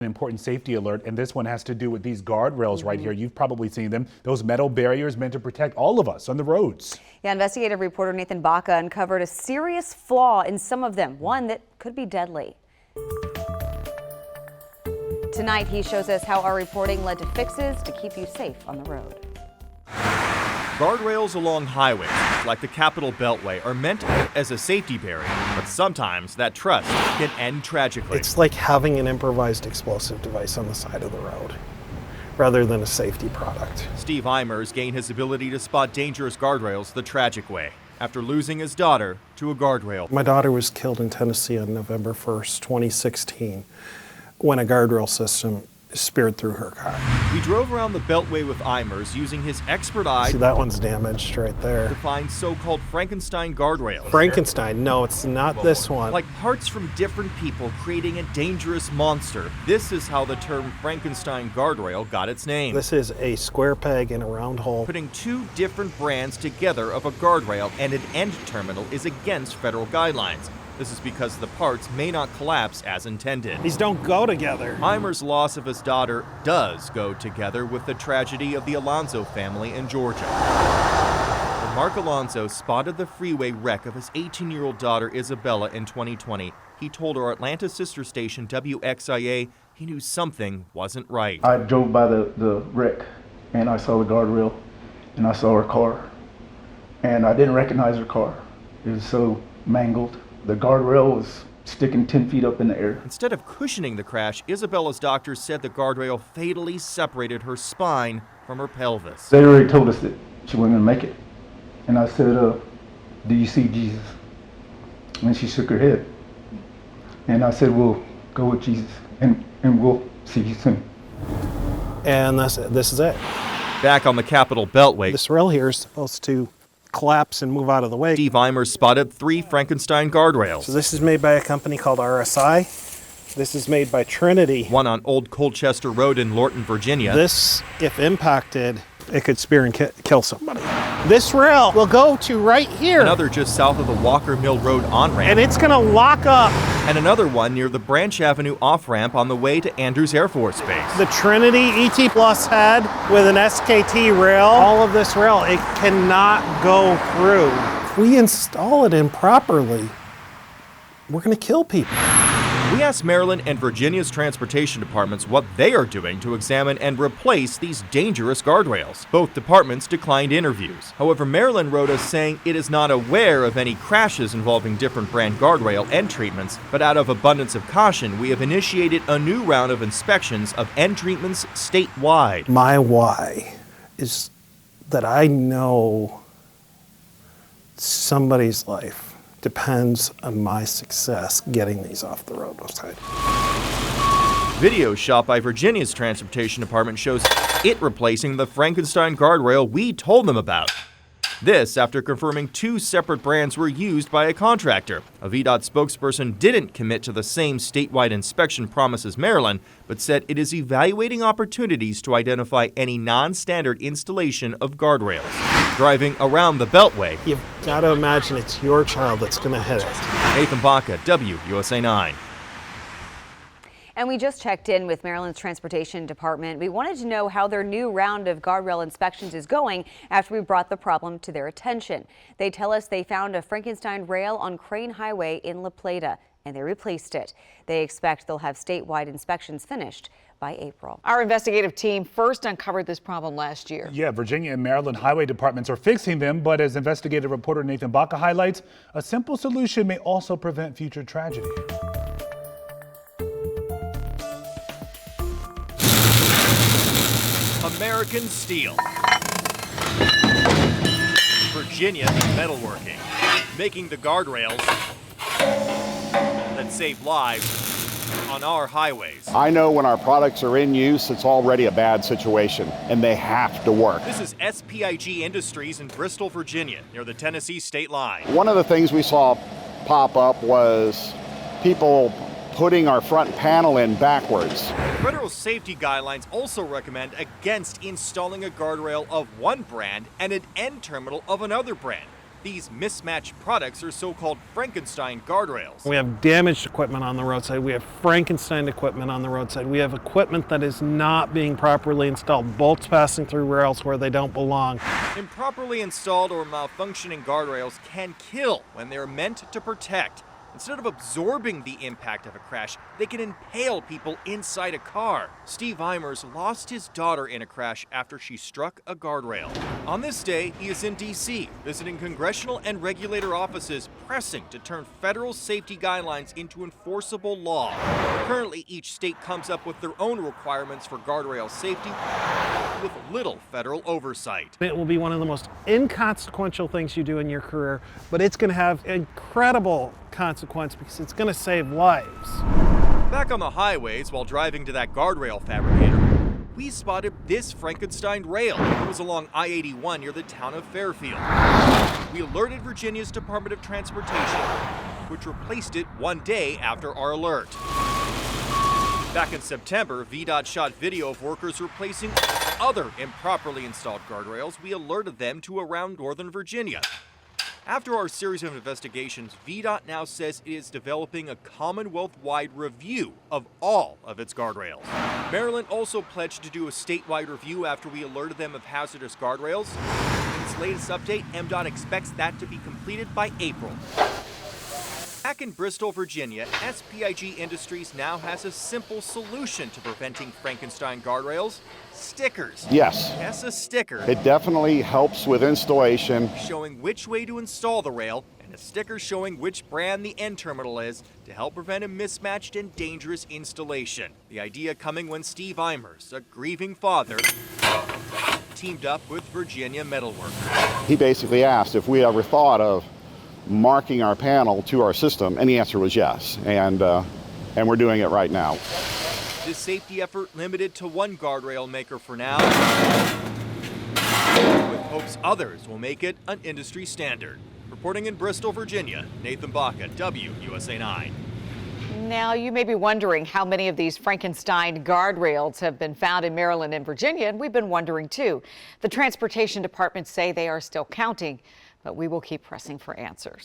An important safety alert, and this one has to do with these guardrails right here. You've probably seen them. Those metal barriers meant to protect all of us on the roads. Yeah, investigative reporter Nathan Baca uncovered a serious flaw in some of them, one that could be deadly. Tonight, he shows us how our reporting led to fixes to keep you safe on the road. Guardrails along highways, like the Capitol Beltway, are meant as a safety barrier, but sometimes that trust can end tragically. It's like having an improvised explosive device on the side of the road, rather than a safety product. Steve Eimers gained his ability to spot dangerous guardrails the tragic way, after losing his daughter to a guardrail. My daughter was killed in Tennessee on November 1st, 2016, when a guardrail system speared through her car. We drove around the Beltway with Eimers using his expert eye. See, that one's damaged right there. To find so-called Frankenstein guardrails. Frankenstein, no, it's not this one. Like parts from different people creating a dangerous monster. This is how the term Frankenstein guardrail got its name. This is a square peg in a round hole. Putting two different brands together of a guardrail and an end terminal is against federal guidelines. This is because the parts may not collapse as intended. These don't go together. Eimers' loss of his daughter does go together with the tragedy of the Alonso family in Georgia. When Mark Alonso spotted the freeway wreck of his 18-year-old daughter Isabella in 2020, he told our Atlanta sister station WXIA he knew something wasn't right. I drove by the wreck and I saw the guardrail and I saw her car. And I didn't recognize her car. It was so mangled. The guardrail was sticking 10 feet up in the air. Instead of cushioning the crash, Isabella's doctors said the guardrail fatally separated her spine from her pelvis. They already told us that she wasn't gonna make it. And I said, do you see Jesus? And she shook her head. And I said, we'll go with Jesus and we'll see you soon. And this is it. Back on the Capitol Beltway, This rail here is supposed to collapse and move out of the way. Steve Eimers spotted 3 Frankenstein guardrails. So this is made by a company called RSI. This is made by Trinity. One on Old Colchester Road in Lorton, Virginia. This, if impacted, it could spear and kill somebody. This rail will go to right here. Another just south of the Walker Mill Road on-ramp. And it's going to lock up. And another one near the Branch Avenue off-ramp on the way to Andrews Air Force Base. The Trinity ET Plus head with an SKT rail, all of this rail, it cannot go through. If we install it improperly, we're going to kill people. We asked Maryland and Virginia's transportation departments what they are doing to examine and replace these dangerous guardrails. Both departments declined interviews. However, Maryland wrote us saying it is not aware of any crashes involving different brand guardrail end treatments, but out of abundance of caution, we have initiated a new round of inspections of end treatments statewide. My why is that I know somebody's life depends on my success getting these off the roadside. Video shot by Virginia's transportation department shows it replacing the Frankenstein guardrail we told them about. This after confirming 2 separate brands were used by a contractor. A VDOT spokesperson didn't commit to the same statewide inspection promise as Maryland, but said it is evaluating opportunities to identify any non-standard installation of guardrails. Driving around the Beltway, You've got to imagine it's your child that's going to hit it. Nathan Baca, WUSA 9. And we just checked in with Maryland's Transportation Department. We wanted to know how their new round of guardrail inspections is going after we brought the problem to their attention. They tell us they found a Frankenstein rail on Crane Highway in La Plata, and they replaced it. They expect they'll have statewide inspections finished by April. Our investigative team first uncovered this problem last year. Yeah, Virginia and Maryland highway departments are fixing them, but as investigative reporter Nathan Baca highlights, a simple solution may also prevent future tragedy. American steel. Virginia metalworking, making the guardrails that save lives on our highways. I know when our products are in use, it's already a bad situation, and they have to work. This is SPIG Industries in Bristol, Virginia, near the Tennessee state line. One of the things we saw pop up was people putting our front panel in backwards. Federal safety guidelines also recommend against installing a guardrail of one brand and an end terminal of another brand. These mismatched products are so-called Frankenstein guardrails. We have damaged equipment on the roadside. We have Frankenstein equipment on the roadside. We have equipment that is not being properly installed, bolts passing through rails where they don't belong. Improperly installed or malfunctioning guardrails can kill when they're meant to protect. Instead of absorbing the impact of a crash, they can impale people inside a car. Steve Eimers lost his daughter in a crash after she struck a guardrail. On this day, he is in D.C., visiting congressional and regulator offices, pressing to turn federal safety guidelines into enforceable law. Currently, each state comes up with their own requirements for guardrail safety, with little federal oversight. It will be one of the most inconsequential things you do in your career, but it's going to have incredible consequence because it's going to save lives. Back on the highways while driving to that guardrail fabricator, we spotted this Frankenstein rail. It was along I-81 near the town of Fairfield. We alerted Virginia's Department of Transportation, which replaced it one day after our alert. Back in September, VDOT shot video of workers replacing other improperly installed guardrails. We alerted them to around Northern Virginia. After our series of investigations, VDOT now says it is developing a Commonwealth-wide review of all of its guardrails. Maryland also pledged to do a statewide review after we alerted them of hazardous guardrails. In its latest update, MDOT expects that to be completed by April. Back in Bristol, Virginia, SPIG Industries now has a simple solution to preventing Frankenstein guardrails: stickers. Yes. Yes, a sticker It definitely helps with installation. showing which way to install the rail, and a sticker showing which brand the end terminal is to help prevent a mismatched and dangerous installation. The idea coming when Steve Eimers, a grieving father, teamed up with Virginia Metalworkers. He basically asked if we ever thought of marking our panel to our system, and the answer was yes. And we're doing it right now. This safety effort limited to one guardrail maker for now, with hopes others will make it an industry standard. Reporting in Bristol, Virginia, Nathan Baca, WUSA-9. Now, you may be wondering how many of these Frankenstein guardrails have been found in Maryland and Virginia, and we've been wondering too. The transportation departments say they are still counting, but we will keep pressing for answers.